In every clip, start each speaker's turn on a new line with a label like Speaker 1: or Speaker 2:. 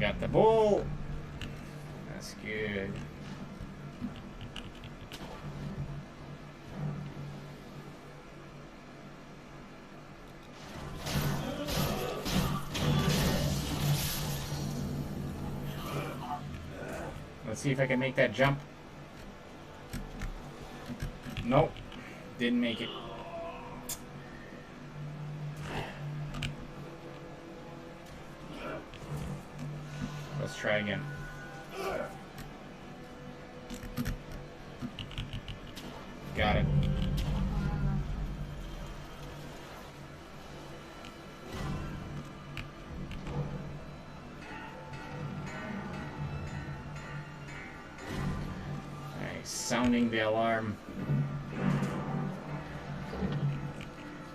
Speaker 1: got the bull. That's good. Let's see if I can make that jump. Nope. Didn't make it. Let's try again. Got it. Nice. Sounding the alarm.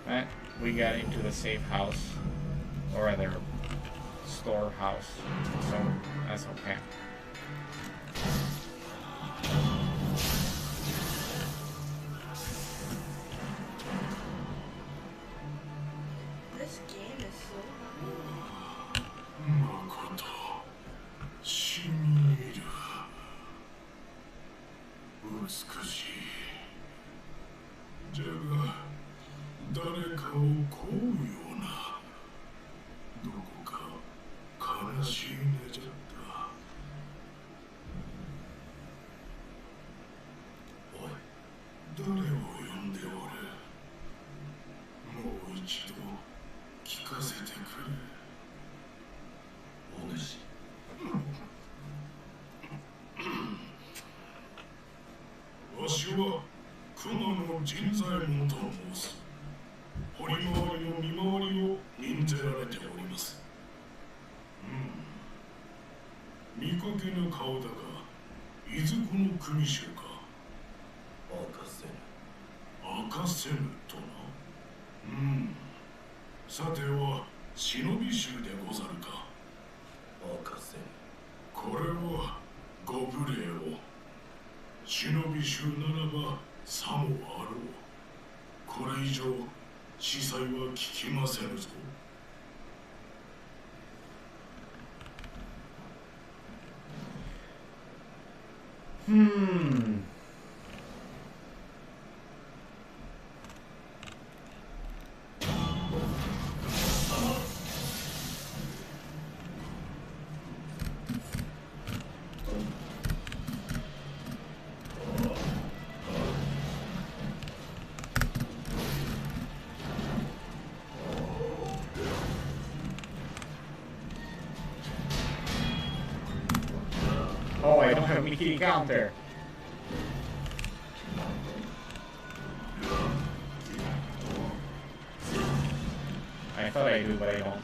Speaker 1: Right, we got into the safe house, or rather, storehouse, so that's okay.
Speaker 2: This game is so
Speaker 1: Oh, I don't have a mini counter. I thought I do, but I don't.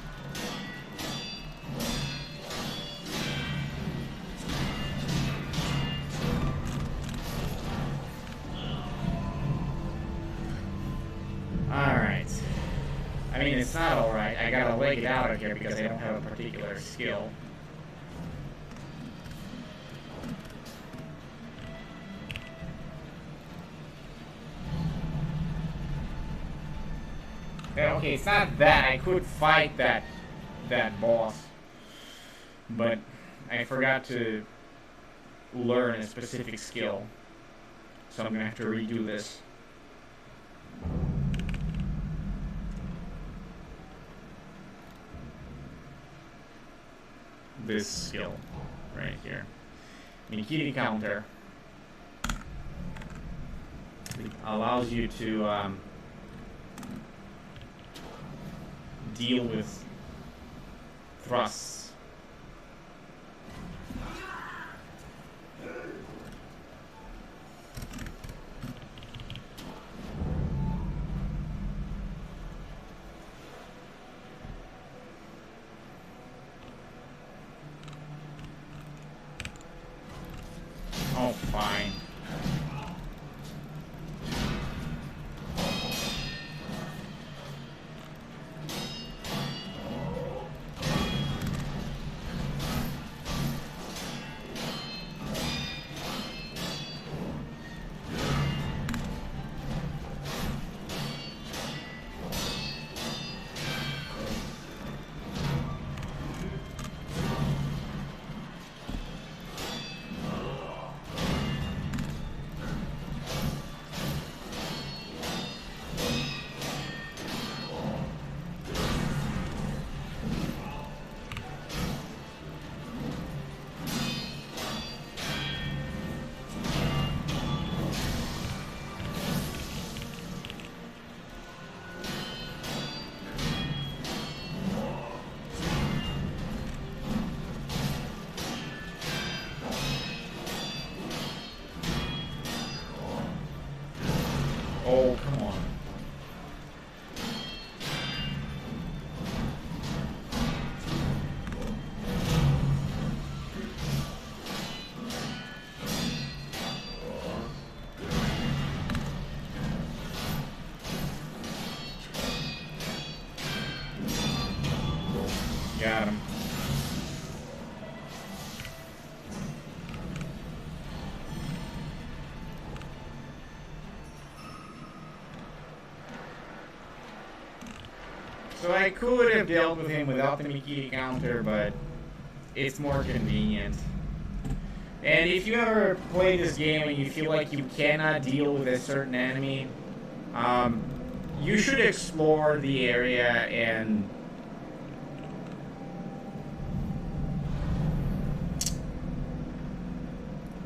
Speaker 1: Alright. I mean, it's not alright. I gotta leg it out of here because I don't have a particular skill. Okay, it's not that. I could fight that boss, but I forgot to learn a specific skill, so I'm gonna have to redo this. This skill right here, Mikiri counter. It allows you to deal with thrusts. Oh, fine. So I could have dealt with him without the Mikiri counter, but it's more convenient. And if you ever play this game and you feel like you cannot deal with a certain enemy, you should explore the area and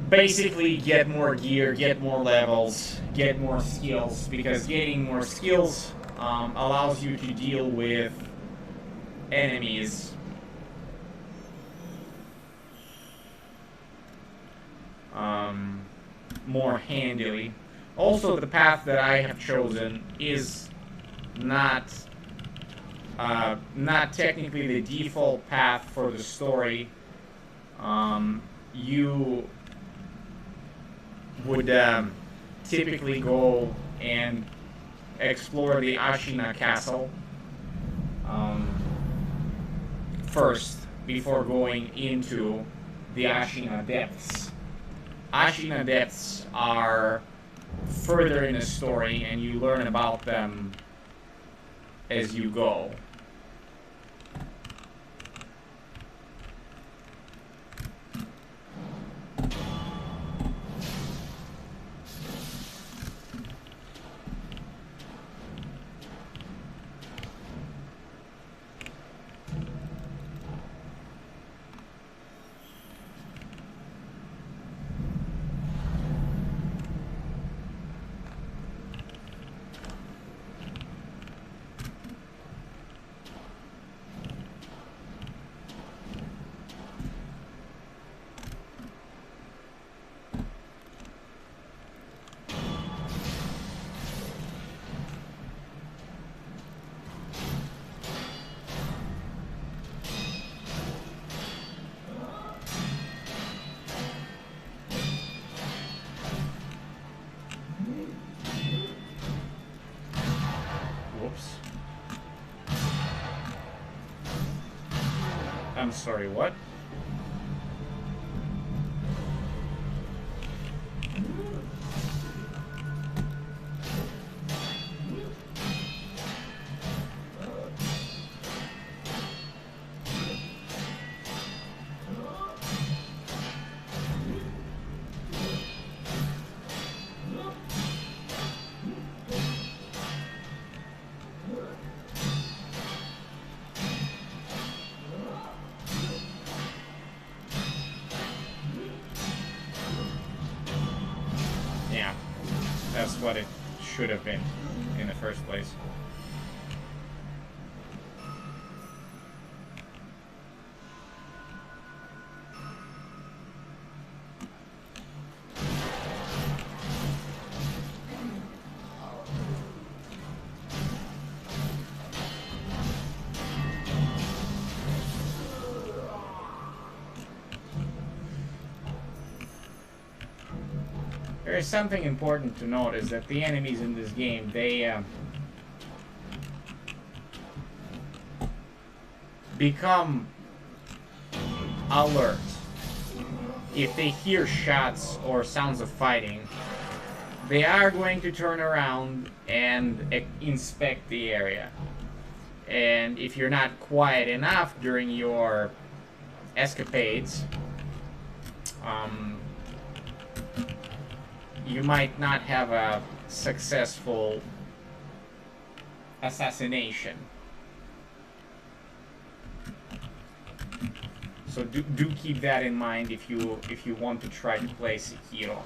Speaker 1: basically get more gear, get more levels, get more skills, because getting more skills allows you to deal with enemies more handily. Also, the path that I have chosen is not technically the default path for the story. You would typically go and explore the Ashina castle first before going into the Ashina depths. Ashina depths are further in the story, and you learn about them as you go. I'm sorry, what? That's what it should have been in the first place. There is something important to note, is that the enemies in this game, they become alert. If they hear shots or sounds of fighting, they are going to turn around and inspect the area. And if you're not quiet enough during your escapades, you might not have a successful assassination. So do keep that in mind if you want to try to play Sekiro.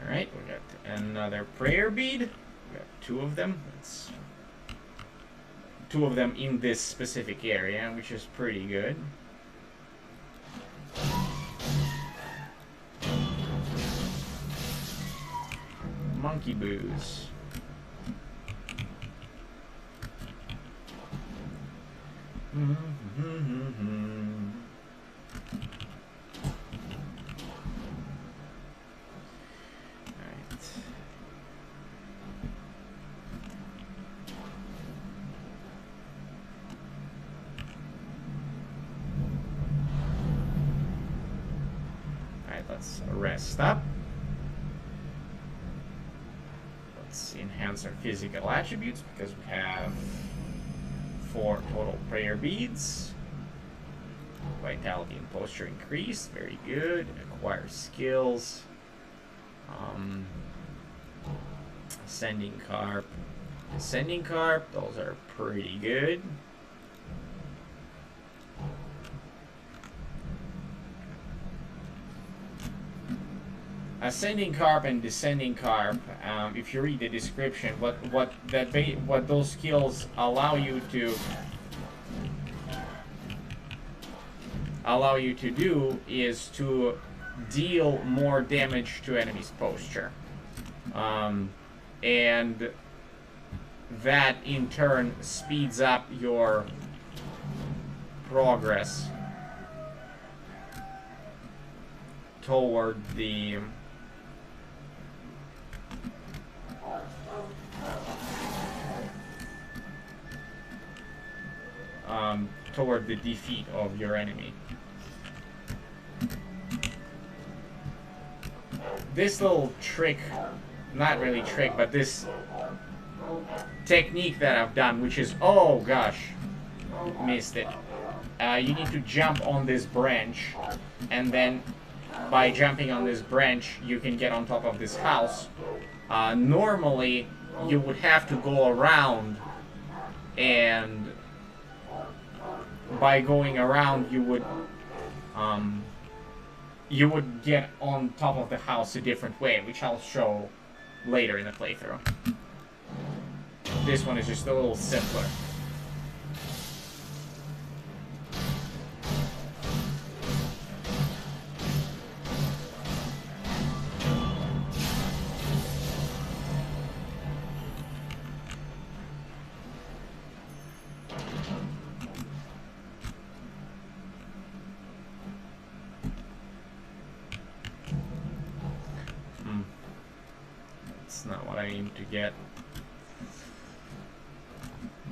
Speaker 1: Alright, we got another prayer bead. We got two of them. That's two of them in this specific area, which is pretty good. Monkey booze. Let's rest up. Let's enhance our physical attributes because we have 4 total prayer beads. Vitality and posture increased. Very good. Acquire skills. Ascending carp. Ascending carp. Those are pretty good. Ascending carp and descending carp. If you read the description, what those skills allow you to do is to deal more damage to enemies' posture, and that in turn speeds up your progress toward the defeat of your enemy. This little trick, not really trick, but this technique that I've done, which is, oh gosh, missed it. You need to jump on this branch, and then by jumping on this branch, you can get on top of this house. Normally, you would have to go around, and by going around, you would get on top of the house a different way, which I'll show later in the playthrough. This one is just a little simpler. That's not what I aim to get.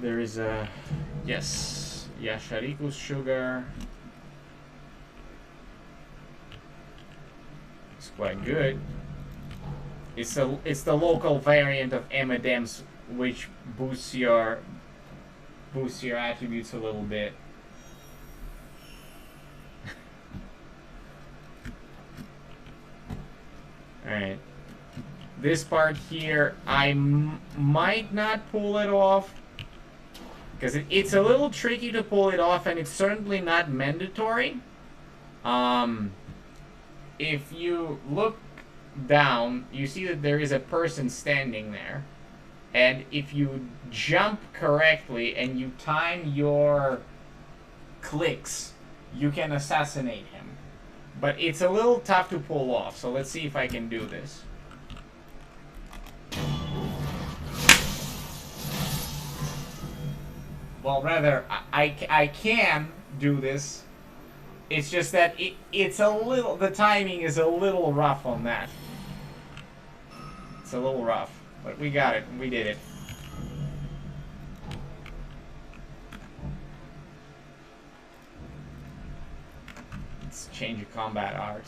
Speaker 1: There is a, yes, Yashariku's sugar. It's quite good. It's the local variant of M&M's, which boosts your attributes a little bit. All right. This part here, I might not pull it off, because it's a little tricky to pull it off, and it's certainly not mandatory. If you look down, you see that there is a person standing there, and if you jump correctly and you time your clicks, you can assassinate him. But it's a little tough to pull off, so let's see if I can do this. Well, rather, I can do this. It's just that it's a little, the timing is a little rough on that. It's a little rough, but we got it. We did it. Let's change the combat art.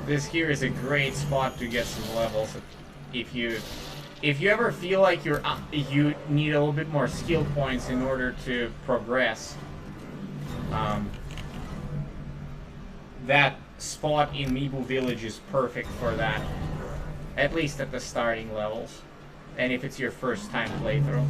Speaker 1: This here is a great spot to get some levels. If you ever feel like you need a little bit more skill points in order to progress, that spot in Mibu Village is perfect for that. At least at the starting levels, and if it's your first time playthrough.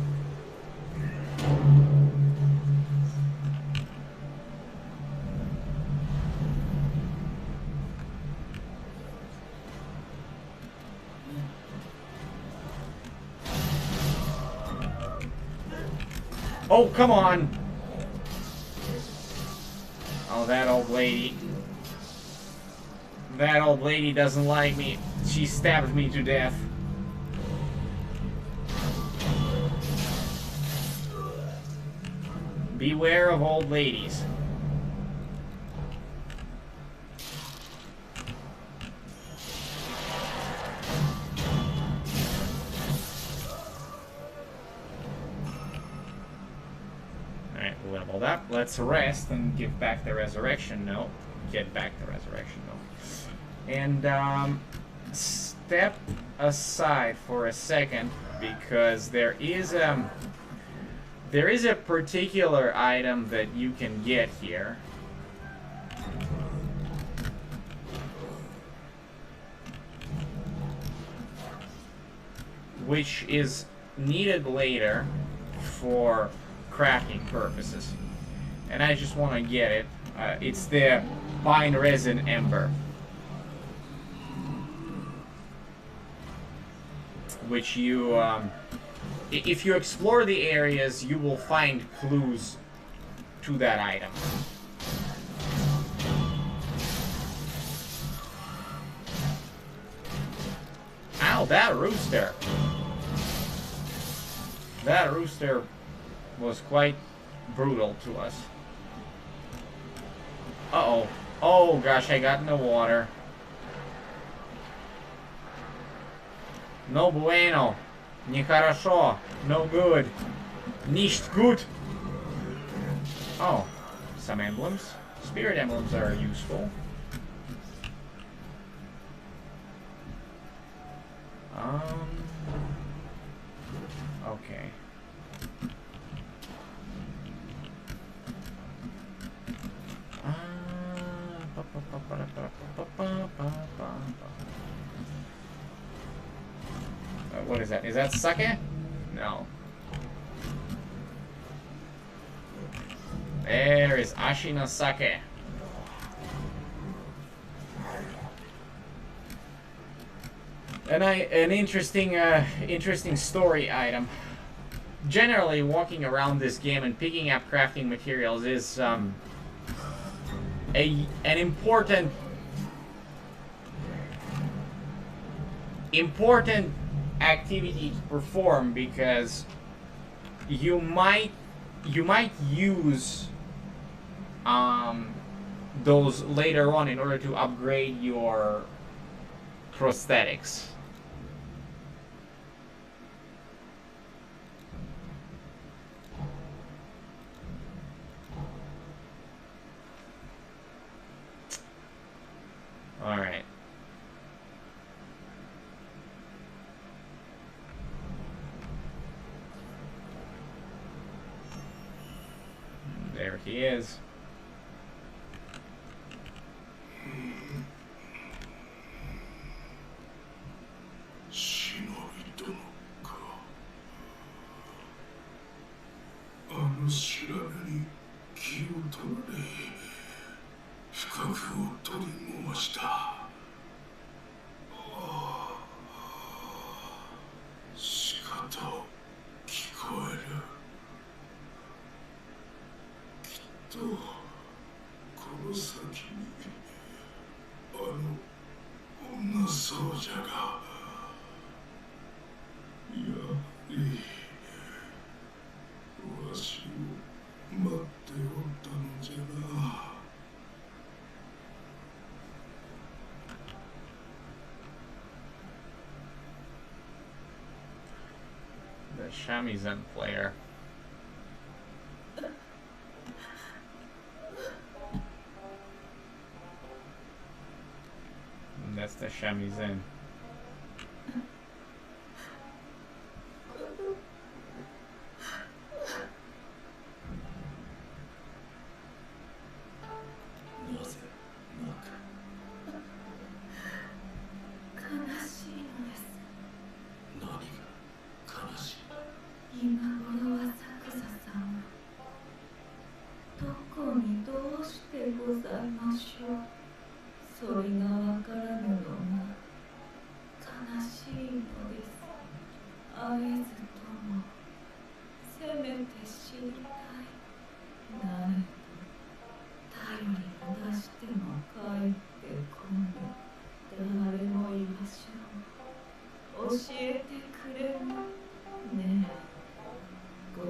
Speaker 1: Oh, come on! Oh, that old lady. That old lady doesn't like me. She stabs me to death. Beware of old ladies. Alright, leveled up. Let's rest and give back the resurrection note. Get back the resurrection note. And step aside for a second, because there is a particular item that you can get here. Which is needed later for crafting purposes. And I just want to get it. It's the pine resin ember. Which you, if you explore the areas, you will find clues to that item. Ow, that rooster! That rooster was quite brutal to us. Uh-oh. Oh gosh, I got in the water. No bueno. Нехорошо. No good. Nicht gut. Oh. Some emblems. Spirit emblems are useful. Okay. What is that? Is that sake? No. There is ashi no sake. An interesting story item. Generally, walking around this game and picking up crafting materials is an important activity to perform, because you might use those later on in order to upgrade your prosthetics. All right. There he is. The shamisen player. And that's the shamisen.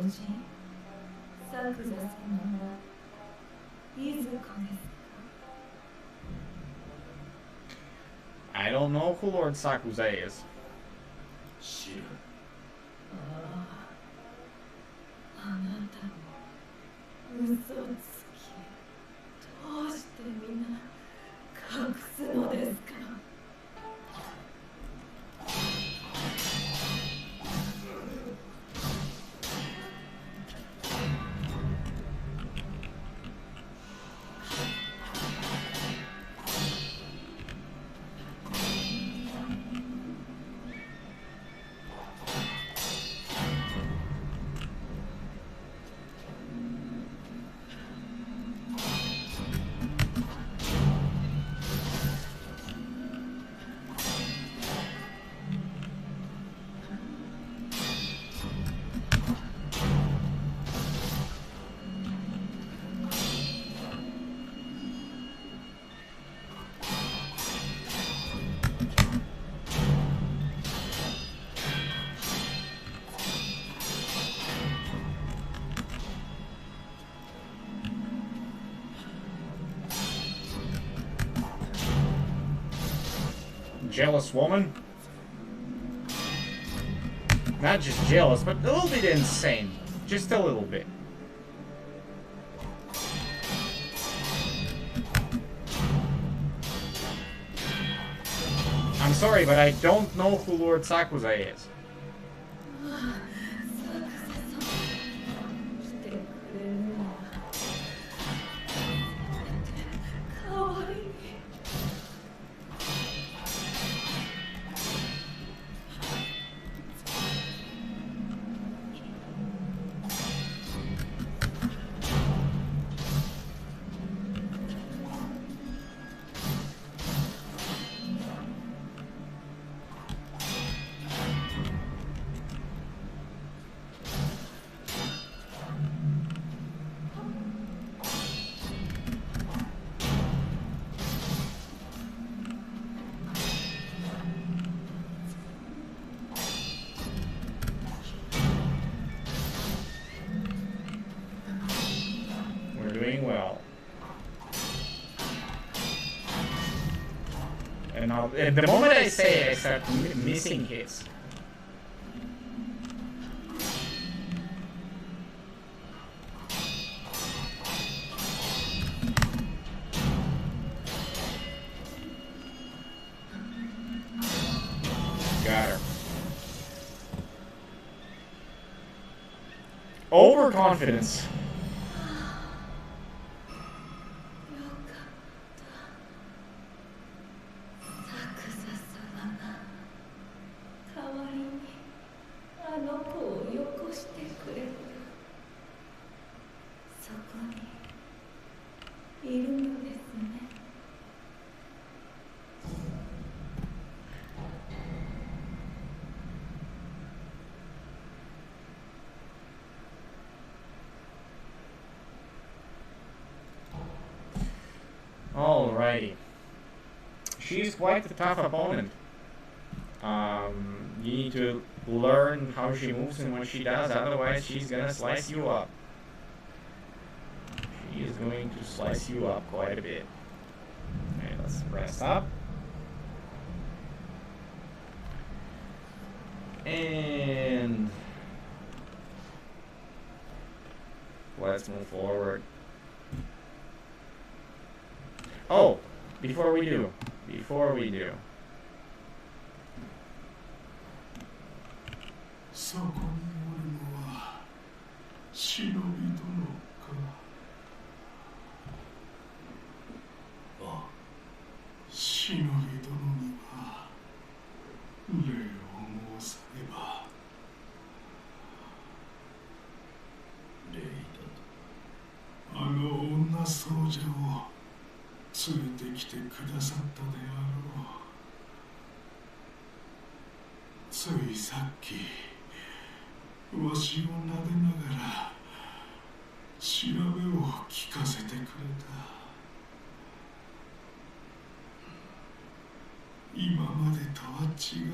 Speaker 3: 人作座様はいずこですか？
Speaker 1: I don't know who Lord Sakuza is.
Speaker 4: 知らん。
Speaker 3: あなたの嘘つき、どうしてみんな隠すのですか？
Speaker 1: Jealous woman? Not just jealous, but a little bit insane. Just a little bit. I'm sorry, but I don't know who Lord Sakuza is. Doing well. And now, the moment I say it, I start missing hits. Got her. Overconfidence. Alrighty. She's quite a tough opponent. You need to learn how she moves and what she does, otherwise she's gonna slice you up. She is going to slice you up quite a bit. Okay, let's rest up. And let's move forward. Oh, before we do.
Speaker 4: そこにおるのは忍び殿か。あ、忍び殿には礼を申さねば。礼だと。あの女僧侶を連れてきてくださったであろう。ついさっきわしを撫でながら調べを聞かせてくれた。今までとは違う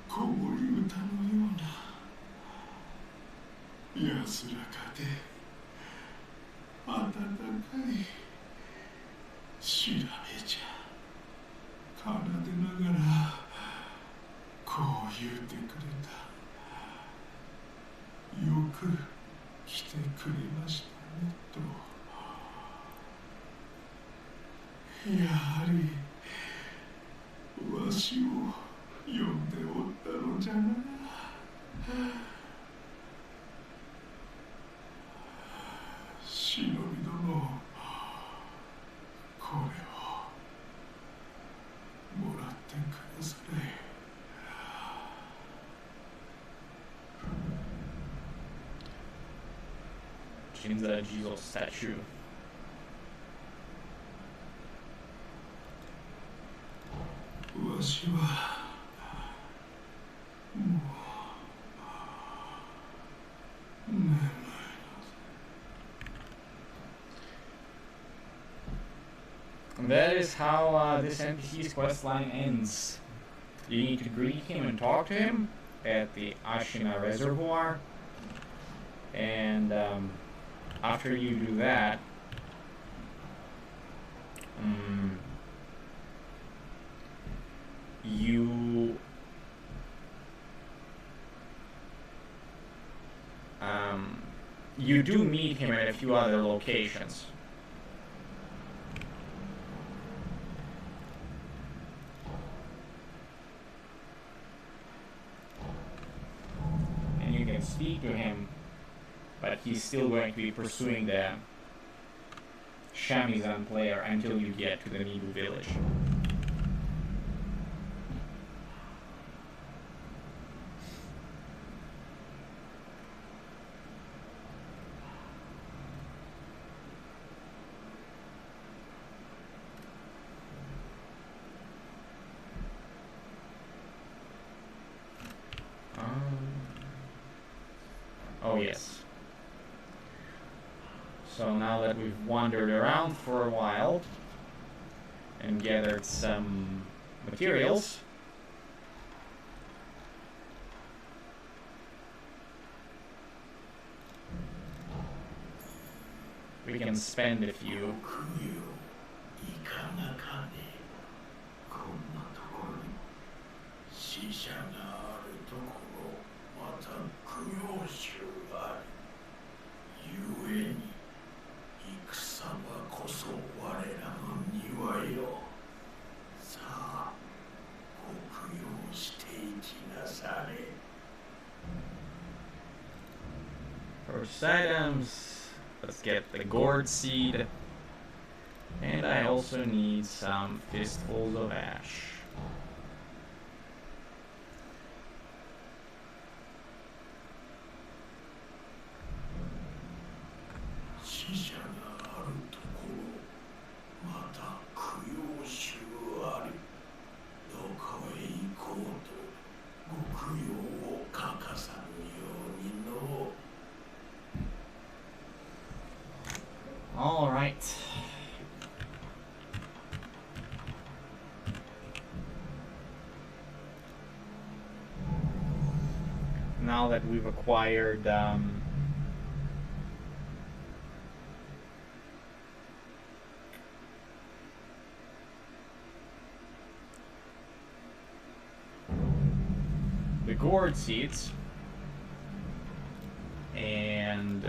Speaker 4: 子守歌のような安らかで温かい調べじゃ。奏でながらこう言うてくれた。よく来てくれましたねと。やはりわしを呼んでおったのじゃな。忍び殿、これをもらってくだされ。
Speaker 1: Shinza Jesus statue. And that is how this NPC's questline ends. You need to greet him and talk to him at the Ashina Reservoir, and after you do that, you do meet him at a few other locations. And you can speak to him, but he's still going to be pursuing the Shamizan player until you get to the Mibu village. Oh yes. So now that we've wandered around for a while and gathered some materials, we can spend a few. First items, let's get the gourd seed, and I also need some fistfuls of ash. All right. Now that we've acquired the gourd seeds and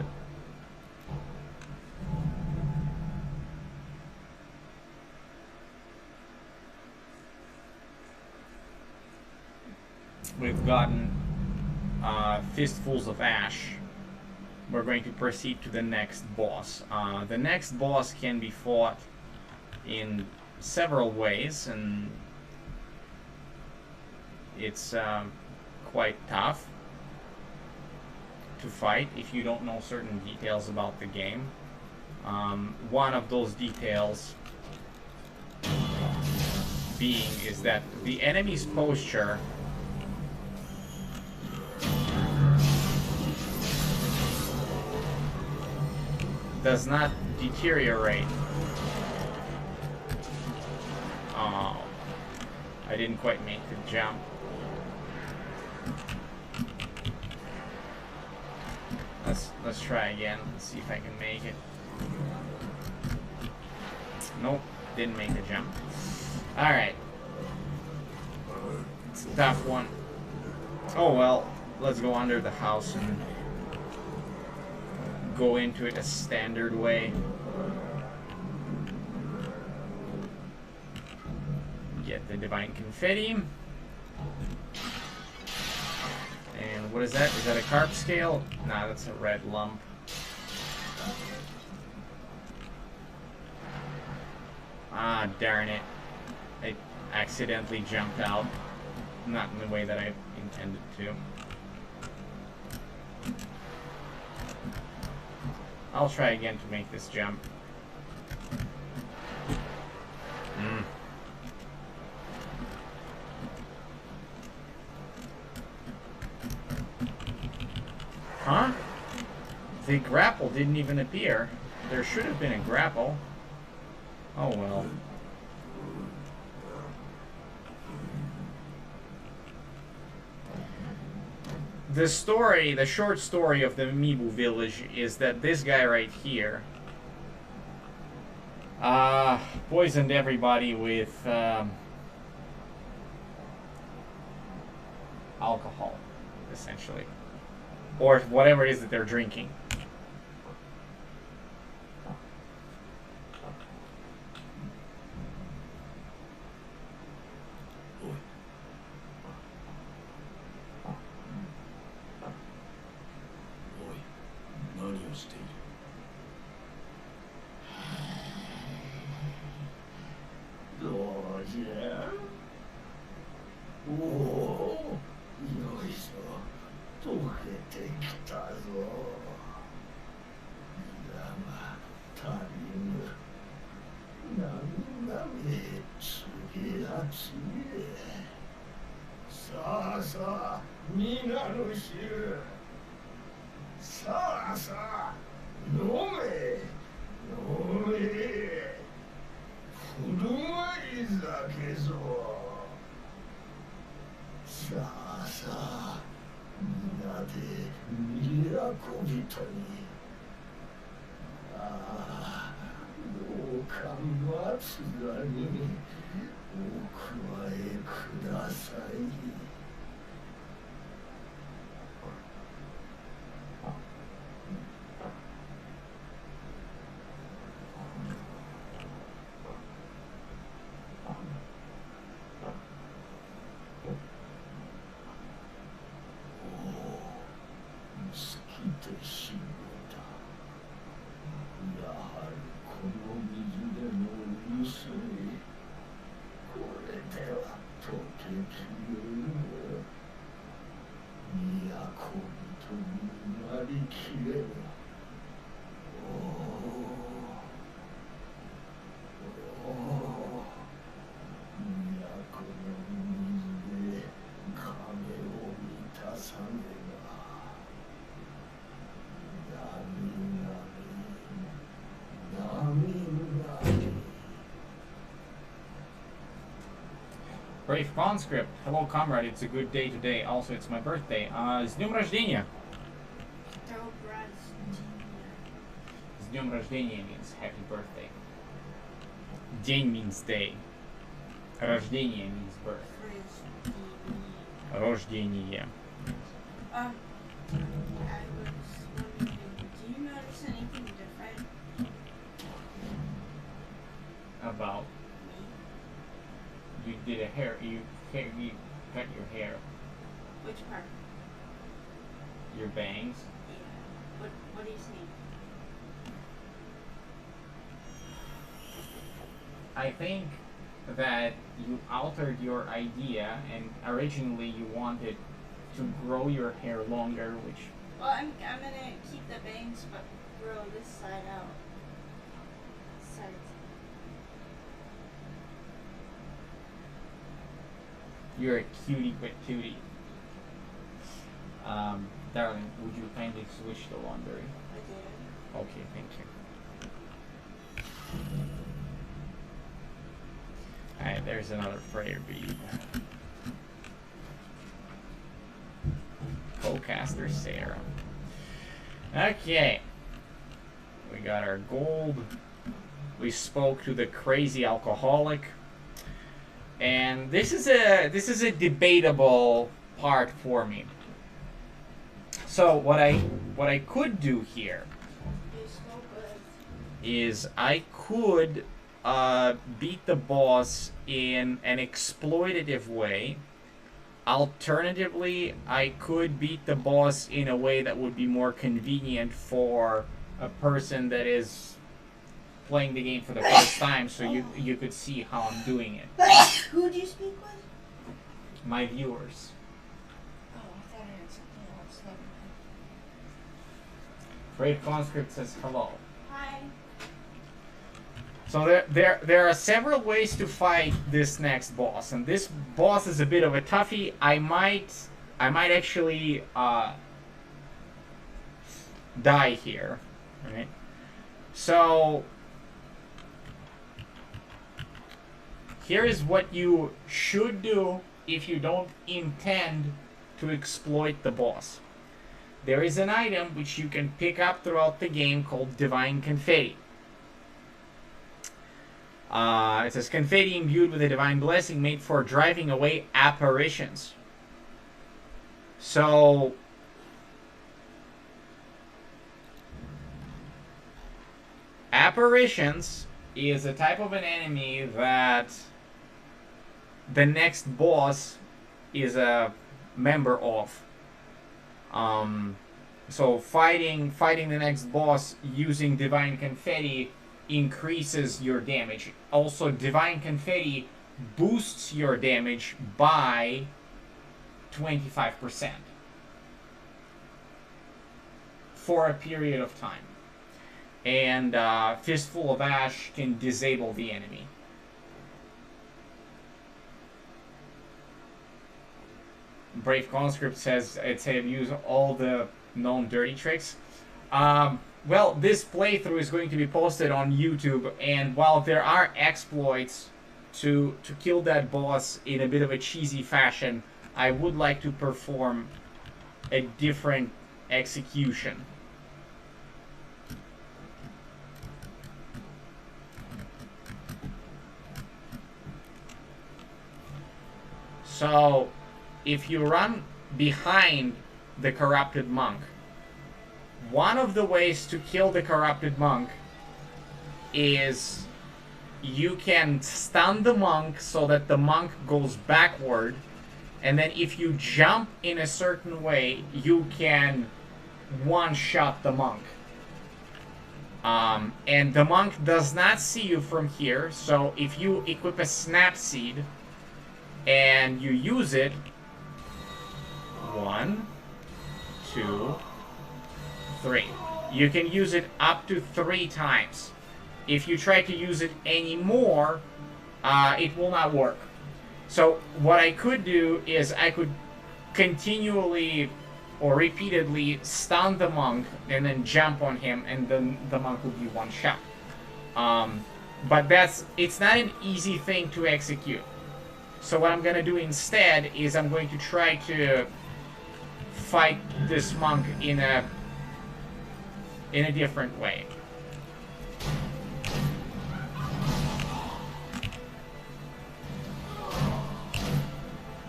Speaker 1: we've gotten fistfuls of ash, we're going to proceed to the next boss. The next boss can be fought in several ways, and it's quite tough to fight if you don't know certain details about the game. One of those details being is that the enemy's posture does not deteriorate. Oh, I didn't quite make the jump. Let's try again. Let's see if I can make it. Nope, didn't make the jump. Alright. It's a tough one. Oh well, let's go under the house and go into it a standard way. Get the divine confetti. And what is that? Is that a carp scale? Nah, that's a red lump. Ah, darn it. I accidentally jumped out. Not in the way that I intended to. I'll try again to make this jump. Huh? The grapple didn't even appear. There should have been a grapple. Oh well. The story, the short story of the Amiibo village is that this guy right here poisoned everybody with alcohol, essentially. Or whatever it is that they're drinking. Brave conscript. Hello, comrade. It's a good day today. Also, it's my birthday. С днем рождения. С днем рождения means happy birthday. День means day. Рождение means birth. Рождение.
Speaker 2: I was wondering, do you notice anything different
Speaker 1: About. You did a hair. You cut your hair.
Speaker 2: Which part?
Speaker 1: Your bangs.
Speaker 2: Yeah. What do you see?
Speaker 1: I think that you altered your idea, and originally you wanted to grow your hair longer, which.
Speaker 2: Well, I'm gonna keep the bangs, but grow this side out. Sides.
Speaker 1: You're a cutie patootie. Darling, would you kindly switch the laundry?
Speaker 2: I did.
Speaker 1: Okay, thank you. Alright, there's another prayer bead. Bowcaster Sarah. Okay. We got our gold. We spoke to the crazy alcoholic. And this is a debatable part for me. So what I could do here is I could beat the boss in an exploitative way. Alternatively, I could beat the boss in a way that would be more convenient for a person that is playing the game for the first time, so you could see how I'm doing it.
Speaker 2: Who do you speak with?
Speaker 1: My viewers.
Speaker 2: Oh, I thought I heard something else. Never mind.
Speaker 1: Brave Conscript says hello.
Speaker 2: Hi.
Speaker 1: So there are several ways to fight this next boss, and this boss is a bit of a toughie. I might actually die here, right? So here is what you should do if you don't intend to exploit the boss. There is an item which you can pick up throughout the game called Divine Confetti. It says confetti imbued with a divine blessing made for driving away apparitions. So apparitions is a type of an enemy that the next boss is a member of. So fighting the next boss using divine confetti increases your damage. Also, divine confetti boosts your damage by 25% for a period of time. And Fistful of Ash can disable the enemy. Brave Conscript says it's a use all the known dirty tricks. Well, this playthrough is going to be posted on YouTube, and while there are exploits to kill that boss in a bit of a cheesy fashion, I would like to perform a different execution. So, if you run behind the corrupted monk, one of the ways to kill the corrupted monk is you can stun the monk so that the monk goes backward, and then if you jump in a certain way, you can one-shot the monk. And the monk does not see you from here, so if you equip a snap seed and you use it, 1, 2, 3. You can use it up to 3 times. If you try to use it anymore, it will not work. So what I could do is I could continually or repeatedly stun the monk and then jump on him, and then the monk will be one shot. But it's not an easy thing to execute. So what I'm gonna do instead is I'm going to try to fight this monk in a different way.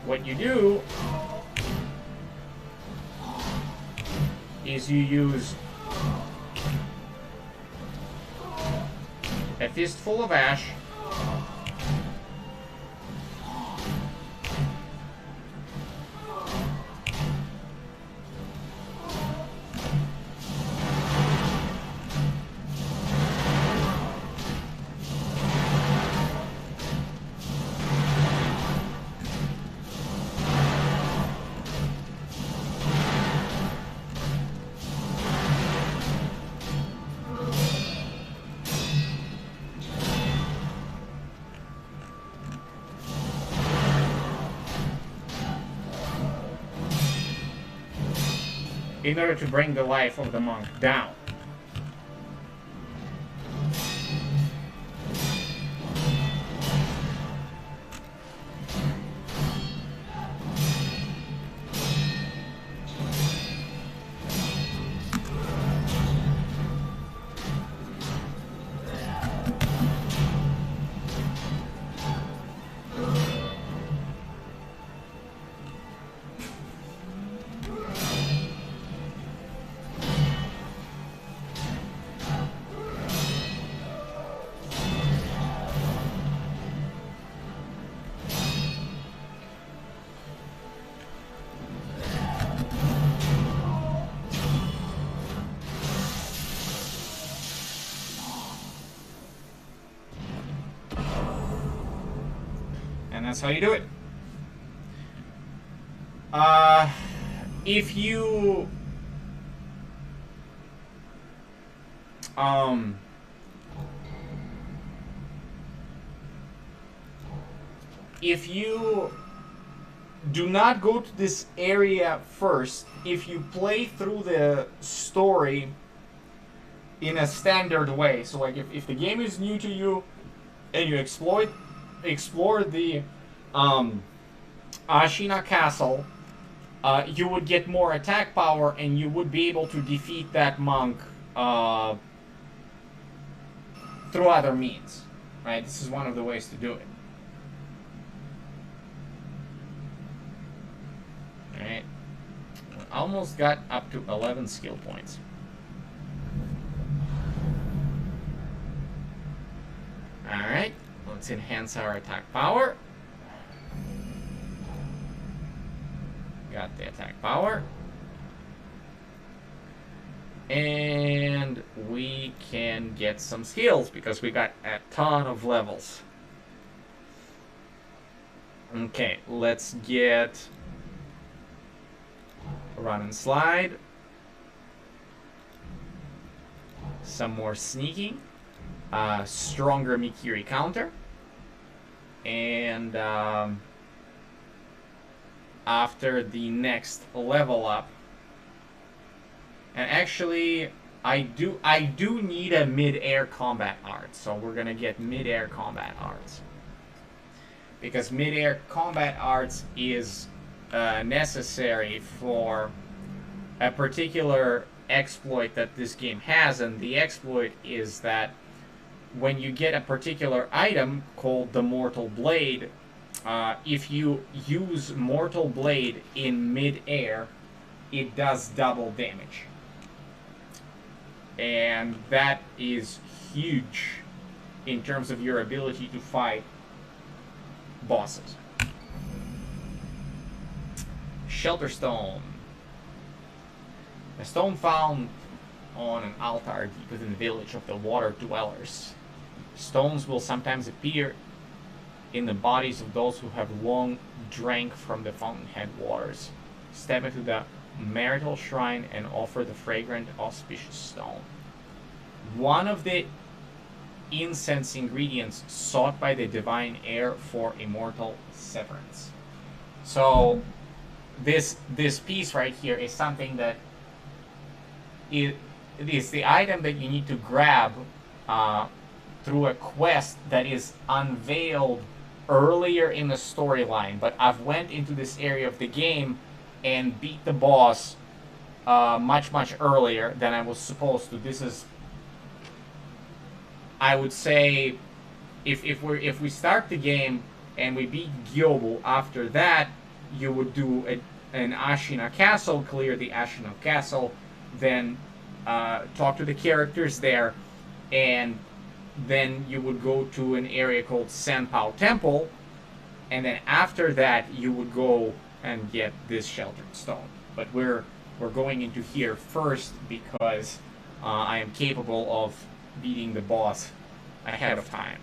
Speaker 1: What you do is you use a Fistful of Ash, in order to bring the life of the monk down. That's how you do it. If you do not go to this area first, if you play through the story in a standard way, so like if the game is new to you and you explore the Ashina Castle, you would get more attack power and you would be able to defeat that monk through other means, right? This is one of the ways to do it. Alright, almost got up to 11 skill points. Alright, let's enhance our attack power. Got the attack power. And we can get some skills because we got a ton of levels. Okay, let's get run and slide. Some more sneaking. Stronger Mikiri counter. And after the next level up, and actually I do need a mid-air combat art, so we're gonna get mid-air combat arts, because mid-air combat arts is necessary for a particular exploit that this game has, and the exploit is that when you get a particular item called the Mortal Blade, if you use Mortal Blade in mid-air, it does double damage. And that is huge in terms of your ability to fight bosses. Shelter Stone. A stone found on an altar deep within the village of the water dwellers. Stones will sometimes appear in the bodies of those who have long drank from the fountainhead waters. Step into the marital shrine and offer the fragrant, auspicious stone. One of the incense ingredients sought by the divine heir for immortal severance. So this piece right here is something that it is the item that you need to grab through a quest that is unveiled earlier in the storyline, but I've went into this area of the game and beat the boss much earlier than I was supposed to. This is, I would say, if we start the game and we beat Gyobu, after that you would do an Ashina Castle, clear the Ashina Castle, then talk to the characters there, and then you would go to an area called Senpou Temple, and then after that you would go and get this sheltered stone. But we're going into here first because I am capable of beating the boss ahead of time.